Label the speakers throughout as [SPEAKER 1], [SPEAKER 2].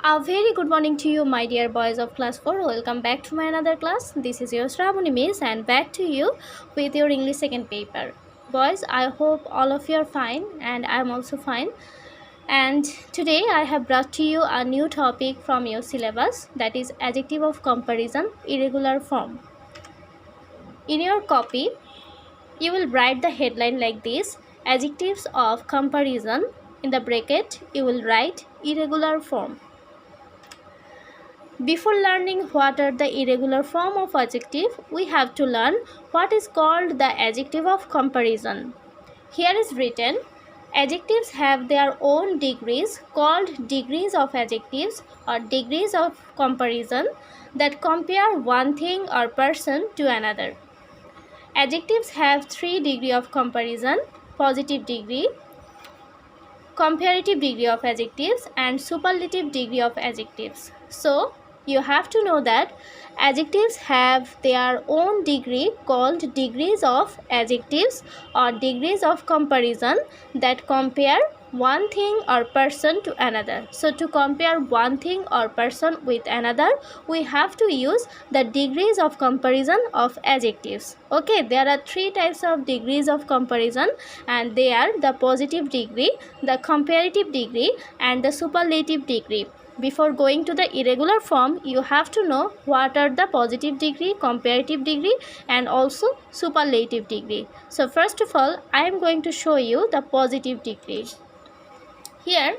[SPEAKER 1] A very good morning to you, my dear boys of class 4. Welcome back to my another class. This is your Shravani Miss and back to you with your English second paper. Boys, I hope all of you are fine and I am also fine. And today I have brought to you a new topic from your syllabus, that is adjective of comparison, irregular form. In your copy, you will write the headline like this: adjectives of comparison. In the bracket, you will write irregular form. Before learning what are the irregular form of adjective, we have to learn what is called the adjective of comparison. Here is written, adjectives have their own degrees called degrees of adjectives or degrees of comparison that compare one thing or person to another. Adjectives have 3 degrees of comparison: positive degree, comparative degree of adjectives and superlative degree of adjectives. So, you have to know that adjectives have their own degree called degrees of adjectives or degrees of comparison that compare one thing or person to another. So to compare one thing or person with another, we have to use the degrees of comparison of adjectives. Okay, there are 3 types of degrees of comparison, and they are the positive degree, the comparative degree and the superlative degree. Before going to the irregular form, you have to know what are the positive degree, comparative degree and also superlative degree. So first of all, I am going to show you the positive degree. Here,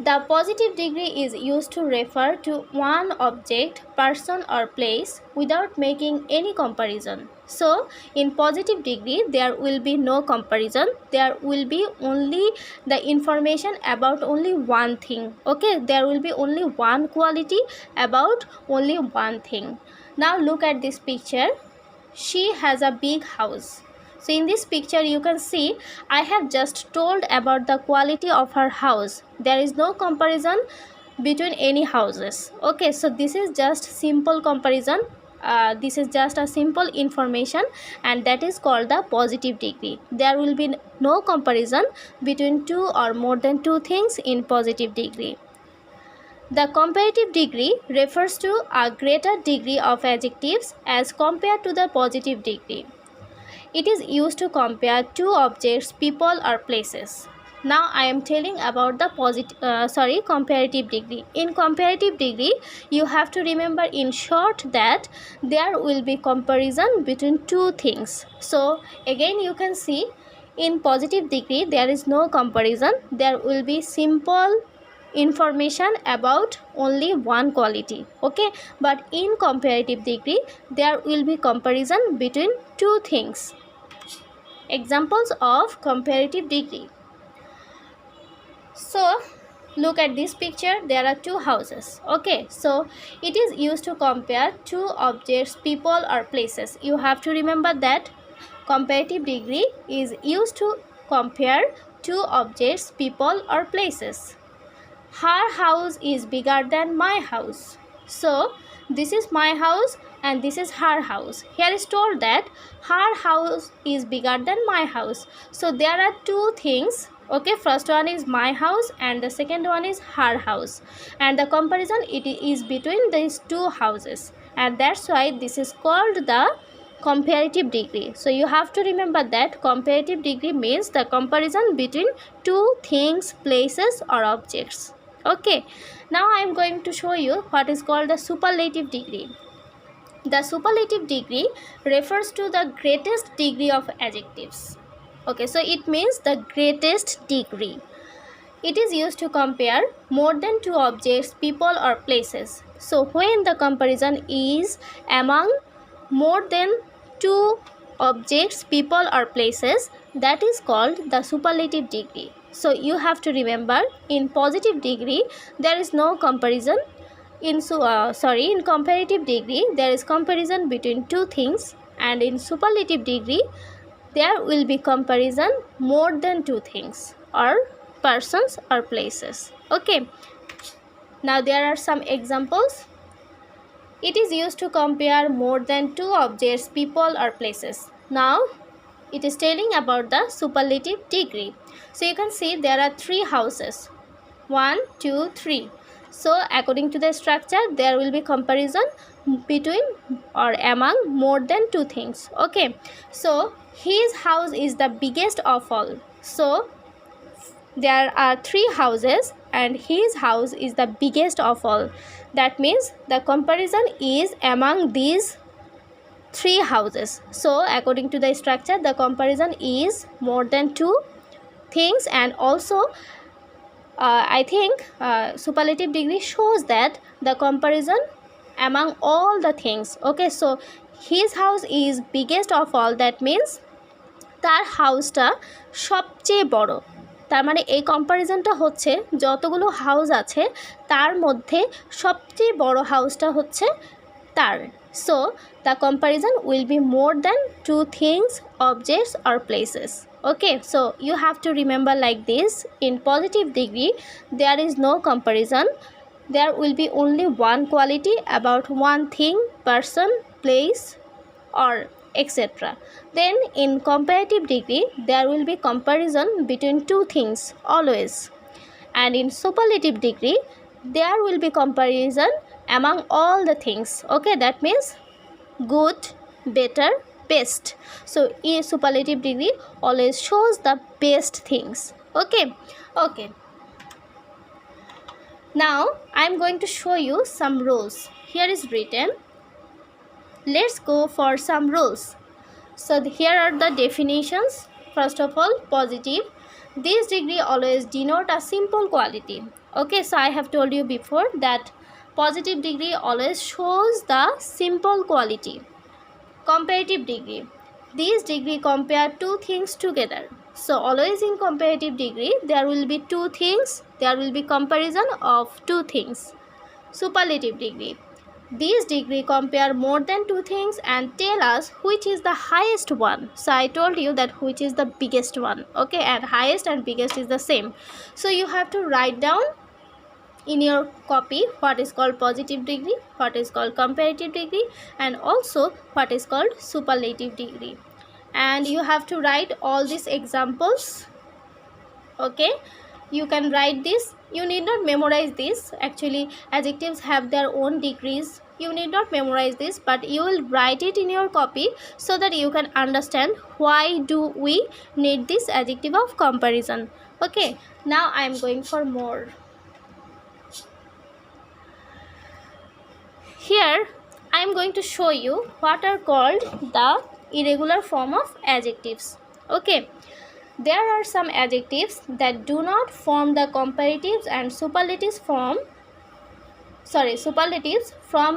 [SPEAKER 1] the positive degree is used to refer to one object, person or place without making any comparison. So, in positive degree, there will be no comparison. There will be only the information about only one thing. Okay, there will be only one quality about only one thing. Now, look at this picture. She has a big house. So in this picture you can see I have just told about the quality of her house. There is no comparison between any houses. Okay, so this is just simple comparison. This is just a simple information, and that is called the positive degree. There will be no comparison between 2 or more than 2 things in positive degree. The comparative degree refers to a greater degree of adjectives as compared to the positive degree. It is used to compare 2 objects, people or places. Now I am telling about the comparative degree. In comparative degree, you have to remember in short that there will be comparison between 2 things. So again you can see in positive degree there is no comparison. There will be simple information about only one quality. Okay, but in comparative degree there will be comparison between 2 things. Examples of comparative degree. So look at this picture, there are 2 houses. Okay, so it is used to compare 2 objects, people or places. You have to remember that comparative degree is used to compare 2 objects, people or places. Her house is bigger than my house. So this is my house and this is her house. Here is told that her house is bigger than my house. So there are 2 things. Okay, first one is my house and the second one is her house, and the comparison it is between these 2 houses, and that's why this is called the comparative degree. So you have to remember that comparative degree means the comparison between 2 things, places or objects. Okay, now I am going to show you what is called the superlative degree. The superlative degree refers to the greatest degree of adjectives. Okay, so it means the greatest degree. It is used to compare more than 2 objects, people or places. So when the comparison is among more than 2 objects, people or places, that is called the superlative degree. So you have to remember in positive degree there is no comparison. In comparative degree there is comparison between 2 things, and in superlative degree there will be comparison more than 2 things or persons or places. Okay, now there are some examples. It is used to compare more than 2 objects, people or places. Now it is telling about the superlative degree. So you can see there are 3 houses. 1, 2, 3. So according to the structure, there will be comparison between or among more than two things. Okay, so his house is the biggest of all. So there are three houses and his house is the biggest of all. That means the comparison is among these three houses. So according to the structure, the comparison is more than two things, and also I think superlative degree shows that the comparison among all the things. Okay, so his house is biggest of all, that means তার হাউসটা সবচেয়ে বড়। তার মানে এই কম্পারিজনটা হচ্ছে যতগুলো house আছে তার মধ্যে সবচেয়ে বড় হাউসটা হচ্ছে তার। So the comparison will be more than two things, objects or places. Okay, so you have to remember like this. In positive degree, there is no comparison. There will be only one quality about one thing, person, place, or etc. Then in comparative degree, there will be comparison between two things always. And in superlative degree, there will be comparison among all the things. Okay, that means good, better, best. So in superlative degree always shows the best things. Okay, now I am going to show you some rules. Here is written. Let's go for some rules. So here are the definitions. First of all, positive. This degree always denote a simple quality. Okay, so I have told you before that positive degree always shows the simple quality. Comparative degree. These degree compare two things together. So always in comparative degree there will be two things. There will be comparison of two things. Superlative degree. These degree compare more than two things and tell us which is the highest one. So I told you that which is the biggest one. Okay, and highest and biggest is the same. So you have to write down in your copy what is called positive degree, what is called comparative degree, and also what is called superlative degree. And you have to write all these examples. Okay, you can write this. You need not memorize this. Actually, adjectives have their own degrees. You need not memorize this, but you will write it in your copy so that you can understand why do we need this adjective of comparison. Okay, now I am going for more. Here I am going to show you what are called the irregular form of adjectives. Okay, there are some adjectives that do not form the comparatives and superlatives from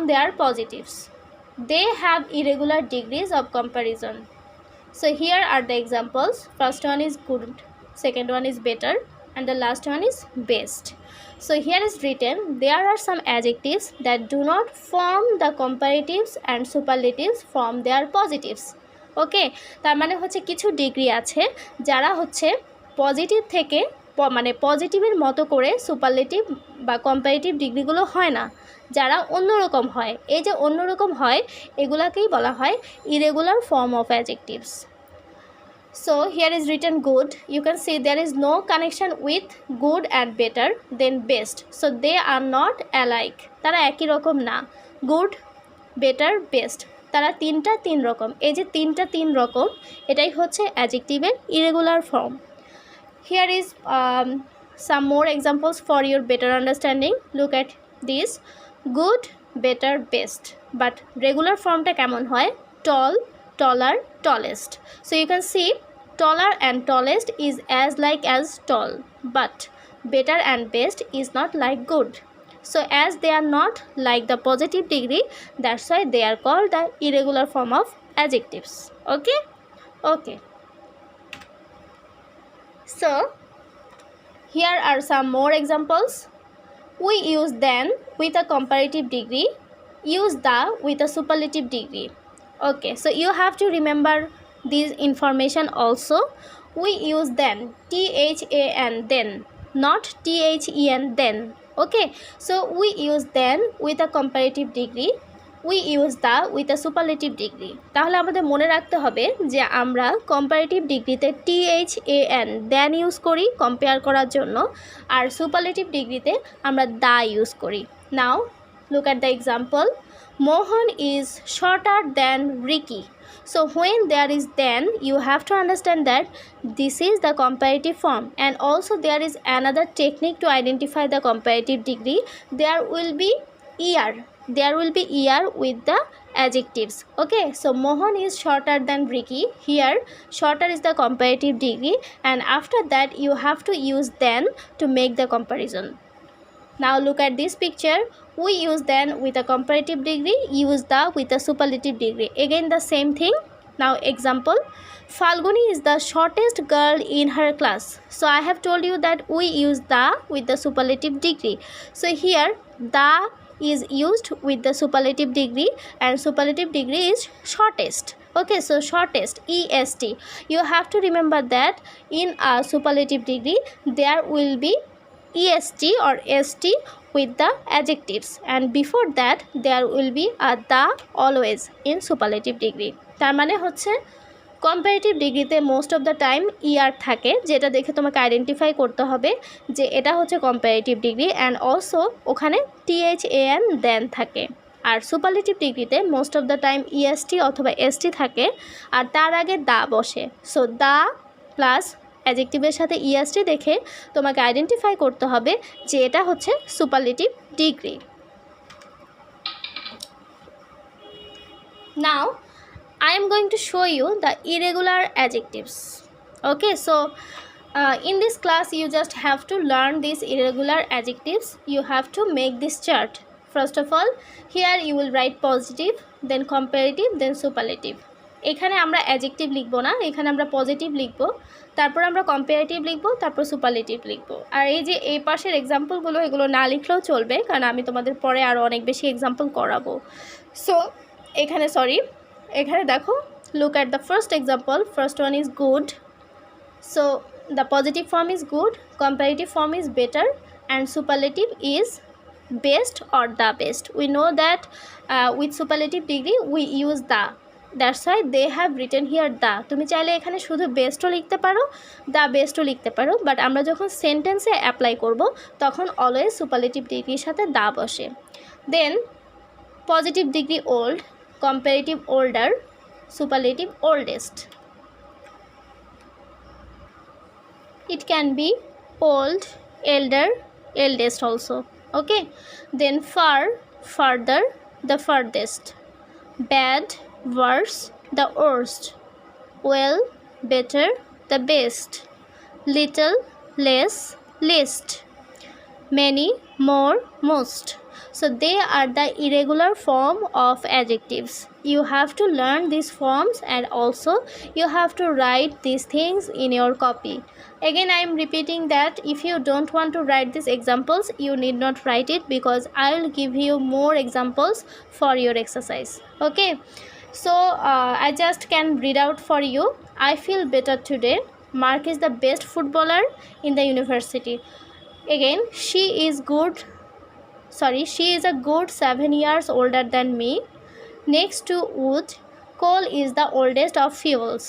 [SPEAKER 1] their positives. They have irregular degrees of comparison. So here are the examples. First one is good, second one is better, and the last one is best. So here is written, there are some adjectives that do not form the comparatives and superlatives from their positives. ওকে, তার মানে হচ্ছে কিছু degree আছে যারা হচ্ছে positive থেকে মানে পজিটিভের মতো করে সুপারলেটিভ বা কম্পারেটিভ ডিগ্রিগুলো হয় না, যারা অন্যরকম হয়। এই যে অন্যরকম হয় এগুলাকেই বলা হয় irregular form of adjectives. So here is written good. You can see there is no connection with good and better then best. So they are not alike. তারা একই রকম না। Good, better, best. তারা তিন রকম। এই যে তিন রকম এটাই হচ্ছে অ্যাডজেক্টিভের irregular form. Here is some more examples for your better understanding. Look at this. Good, better, best. But regular formটা কেমন হয়? Tall, taller, tallest. So you can see taller and tallest is as like as tall, but better and best is not like good. So as they are not like the positive degree, that's why they are called the irregular form of adjectives. Okay, so here are some more examples. We use than with a comparative degree, use the with a superlative degree. Okay, so you have to remember this information also. We use then, THAN, then, not THEN, then. Okay, so we use then with a comparative degree. We use the with a superlative degree. তাহলে আমাদের মনে রাখতে হবে যে আমরা comparative ডিগ্রিতে THAN than use করি compare করার জন্য, আর সুপারলেটিভ ডিগ্রিতে আমরা দ্য ইউজ করি। নাও look at the example. Mohan is shorter than Ricky. So when there is then, you have to understand that this is the comparative form, and also there is another technique to identify the comparative degree. There will be ER with the adjectives. Okay, so Mohan is shorter than Ricky. Here shorter is the comparative degree, and after that you have to use then to make the comparison. Now look at this picture. We use then with a comparative degree, use the with a superlative degree. Again the same thing. Now example, Falguni is the shortest girl in her class. So I have told you that we use the with the superlative degree. So here the is used with the superlative degree, and superlative degree is shortest. Okay, so shortest, EST. You have to remember that in a superlative degree there will be EST or ST with the adjectives, and before that there will be a the always in superlative degree. তার মানে হচ্ছে comparative ডিগ্রিতে most of the time ER থাকে, যেটা দেখে তোমাকে identify করতে হবে যে এটা হচ্ছে কম্পারেটিভ ডিগ্রি, অ্যান্ড অলসো ওখানে THAN দেন থাকে। আর সুপারলেটিভ ডিগ্রিতে most of the time EST অথবা ST থাকে, আর তার আগে দা বসে। সো দা প্লাস অ্যাডজেক্টিভের সাথে EST দেখে তোমাকে আইডেন্টিফাই করতে হবে যে এটা হচ্ছে superlative degree. Now I am going to show you the irregular adjectives. Okay, so in this class you just have to learn these irregular adjectives. You have to make this chart. First of all, here you will write positive, then comparative, then superlative. এখানে আমরা adjective লিখবো না, এখানে আমরা positive লিখবো, তারপর আমরা comparative লিখবো, তারপর সুপারলেটিভ লিখবো। আর এই যে এই পাশের এক্সাম্পলগুলো এগুলো না লিখলেও চলবে, কারণ আমি তোমাদের পরে আরও অনেক বেশি এক্সাম্পল করাবো। সো এখানে দেখো, look at the first example. First one is good. So the positive form is good, comparative form is better, and superlative is best or the best. We know that with superlative degree we use the, that's why they have written here the. তুমি চাইলে এখানে শুধু বেস্টও লিখতে পারো, the বেস্টও লিখতে পারো, but আমরা যখন সেন্টেন্সে অ্যাপ্লাই করব তখন অলওয়েজ সুপারলেটিভ ডিগ্রির সাথে দা বসে। Then positive degree old, comparative older, superlative oldest. It can be old, elder, eldest also. Okay, then far, further, the furthest. Bad, worse, the worst. Well, better, the best. Little, less, least. Many, more, most. So they are the irregular form of adjectives. You have to learn these forms, and also you have to write these things in your copy. Again I am repeating that if you don't want to write these examples, you need not write it, because I will give you more examples for your exercise. Okay, so I just can read out for you. I feel better today. Mark is the best footballer in the university. Again, she is a good 7 years older than me. Next to wood, coal is the oldest of fuels.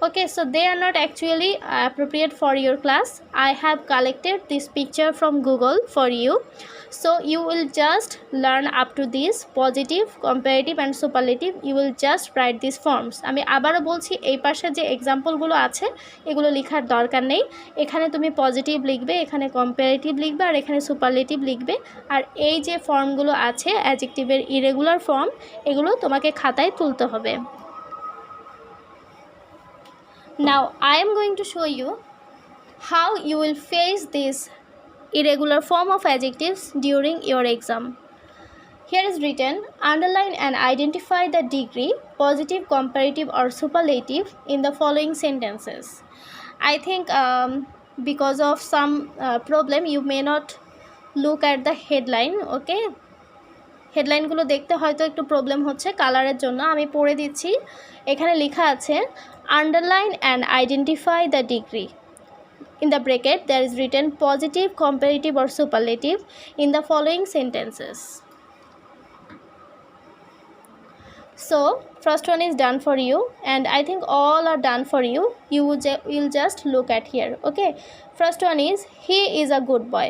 [SPEAKER 1] Okay, so they are not actually appropriate for your class. I have collected this picture from Google for you. So you will just learn up to this positive, comparative and superlative. You will just write these forms. আমি আবারও বলছি, এই পাশে যে এক্সাম্পলগুলো আছে এগুলো লেখার দরকার নেই। এখানে তুমি পজিটিভ লিখবে, এখানে কম্পারেটিভ লিখবে, আর এখানে সুপারলেটিভ লিখবে। আর এই যে ফর্মগুলো আছে অ্যাডজেক্টিভের ইরেগুলার ফর্ম, এগুলো তোমাকে খাতায় তুলতে হবে। Now I am going to show you how you will face this irregular form of adjectives during your exam. Here is written, underline and identify the degree, positive, comparative or superlative in the following sentences. I think because of some problem you may not look at the headline. Okay, হেডলাইনগুলো দেখতে হয়তো একটু problem হচ্ছে কালারের জন্য, আমি পড়ে দিচ্ছি। এখানে লেখা আছে underline and identify the degree. In the bracket there is written positive, comparative or superlative in the following sentences. So first one is done for you, and I think all are done for you. You will just look at here. Okay, first one is he is a good boy.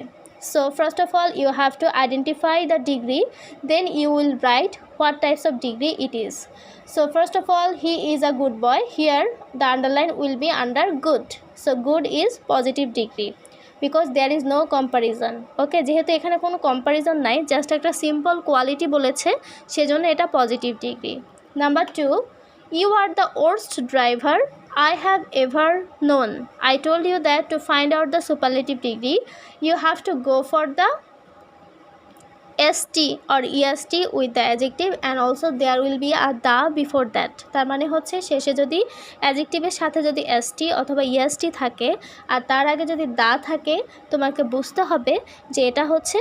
[SPEAKER 1] So first of all you have to identify the degree, then you will write what types of degree it is. So first of all, he is a good boy. Here the underline will be under good. So good is positive degree because there is no comparison. ওকে, যেহেতু এখানে কোনো comparison নাই, just একটা simple quality বলেছে, সেজন্য এটা positive degree. Number 2, you are the worst driver I have ever known. I told you that to find out the superlative degree you have to go for the st or est with the adjective, and also there will be a the before that. তার মানে হচ্ছে শেষে যদি অ্যাডজেক্টিভের সাথে যদি st অথবা est থাকে আর তার আগে যদি দা থাকে, তোমাকে বুঝতে হবে যে এটা হচ্ছে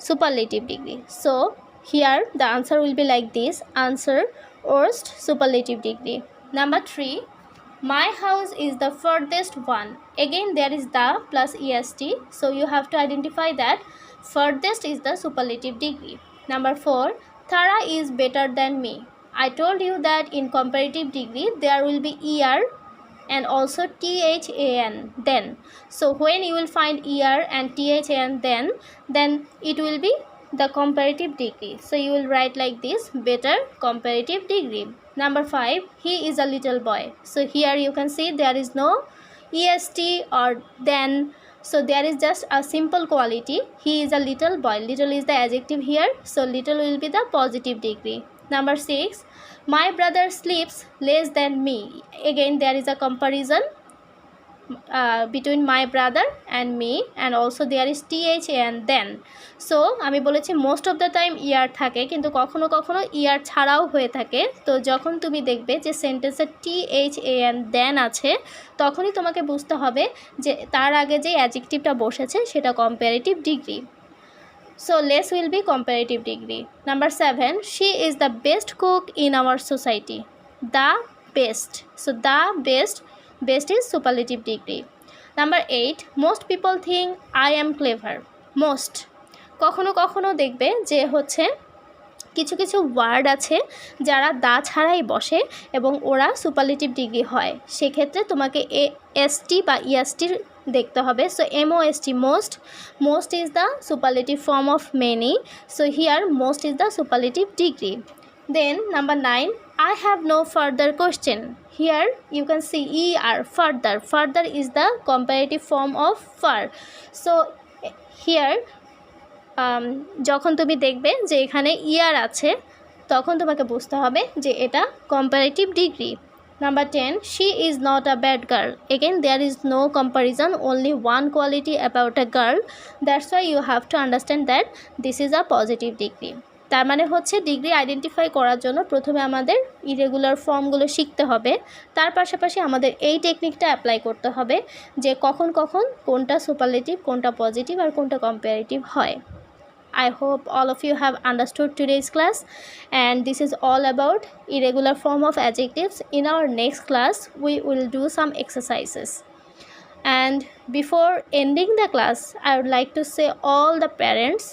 [SPEAKER 1] superlative degree. So here the answer will be like this. Answer worst superlative degree. Number 3, my house is the furthest one. Again there is the plus est, so you have to identify that furthest is the superlative degree. Number 4, Thara is better than me. I told you that in comparative degree there will be er and also than then. So when you will find er and than then it will be the comparative degree. So you will write like this, better comparative degree. Number 5, he is a little boy. So here you can see there is no est or then, so there is just a simple quality, he is a little boy. Little is the adjective here, so little will be the positive degree. Number 6, my brother sleeps less than me. Again there is a comparison between my brother and me, and also there is than then. So আমি বলেছি most of the time ইয়ার থাকে, কিন্তু কখনো কখনো ইয়ার ছাড়াও হয়ে থাকে। তো যখন তুমি দেখবে যে সেন্টেন্সে than then আছে, তখনই তোমাকে বুঝতে হবে যে তার আগে যে অ্যাডজেক্টিভটা বসেছে সেটা comparative degree. So less will be comparative degree. Number 7, she is the best cook in our society. The best. So the best is superlative degree. Number 8, most people think I am clever. Most কখনো কখনো দেখবে যে হচ্ছে কিছু কিছু word আছে যারা দা ছাড়াই বসে এবং ওরা সুপারলেটিভ ডিগ্রি হয়, সেক্ষেত্রে তোমাকে est বা est দেখতে হবে। So most, most is the superlative form of many, so here most is the superlative degree. Then number 9, I have no further question. Here you can see er, further is the comparative form of far. So here যখন তুমি দেখবে যে এখানে ইয়ার আছে, তখন তোমাকে বুঝতে হবে যে এটা comparative degree. Number 10, she is not a bad girl. Again there is no comparison, only one quality about a girl. That's why you have to understand that this is a positive degree. তার মানে হচ্ছে degree identify করার জন্য প্রথমে আমাদের irregular ফর্মগুলো শিখতে হবে, তার পাশাপাশি আমাদের এই টেকনিকটা অ্যাপ্লাই করতে হবে যে কখন কখন কোনটা সুপারলেটিভ, কোনটা পজিটিভ আর কোনটা কম্পারেটিভ হয়। I hope all of you have understood today's class, and this is all about irregular form of adjectives. In our next class we will do some exercises, and before ending the class I would like to say all the parents,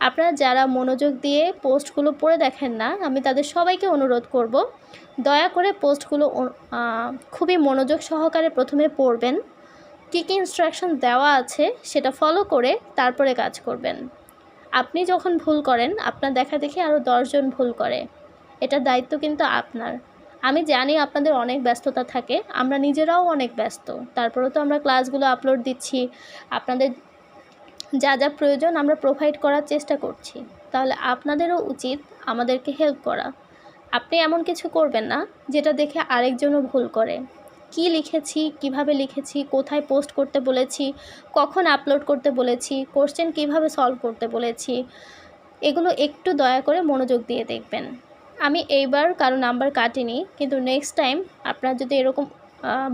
[SPEAKER 1] আপনারা যারা মনোযোগ দিয়ে পোস্টগুলো পড়ে দেখেন না, আমি তাদের সবাইকে অনুরোধ করব দয়া করে পোস্টগুলো খুবই মনোযোগ সহকারে প্রথমে পড়বেন, কী কী ইনস্ট্রাকশন দেওয়া আছে সেটা ফলো করে তারপরে কাজ করবেন। আপনি যখন ভুল করেন আপনার দেখা দেখি আরও 10 জন ভুল করে, এটার দায়িত্ব কিন্তু আপনার। আমি জানি আপনাদের অনেক ব্যস্ততা থাকে, আমরা নিজেরাও অনেক ব্যস্ত, তারপরেও তো আমরা ক্লাসগুলো আপলোড দিচ্ছি, আপনাদের যা যা প্রয়োজন আমরা প্রোভাইড করার চেষ্টা করছি, তাহলে আপনাদেরও উচিত আমাদেরকে হেল্প করা। আপনি এমন কিছু করবেন না যেটা দেখে আরেকজনও ভুল করে। কি লিখেছি, কিভাবে লিখেছি, কোথায় পোস্ট করতে বলেছি, কখন আপলোড করতে বলেছি, কোশ্চেন কিভাবে সলভ করতে বলেছি, এগুলো একটু দয়া করে মনোযোগ দিয়ে দেখবেন। আমি এইবার কারো নাম্বার কাটিনি, কিন্তু নেক্সট টাইম আপনারা যদি এরকম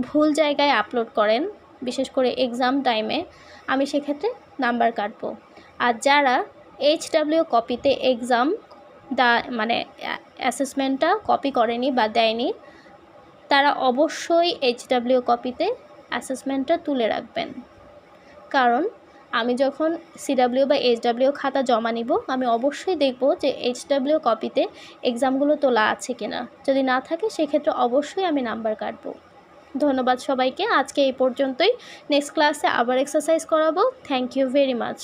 [SPEAKER 1] ভুল জায়গায় আপলোড করেন, বিশেষ করে এক্সাম টাইমে, আমি সেক্ষেত্রে নাম্বার কাটবো। আর যারা HW কপিতে এক্সাম মানে অ্যাসেসমেন্টটা কপি করেনি বা দেয়নি, তারা অবশ্যই HW কপিতে অ্যাসেসমেন্টটা তুলে রাখবেন, কারণ আমি যখন CW বা HW খাতা জমা নিব আমি অবশ্যই দেখব যে HW কপিতে এক্সামগুলো তোলা আছে কিনা। যদি না থাকে সেক্ষেত্রে অবশ্যই আমি নাম্বার কাটবো। ধন্যবাদ সবাইকে, আজকে এই পর্যন্তই। নেক্সট ক্লাসে আবার এক্সারসাইজ করাবো। Thank you very much.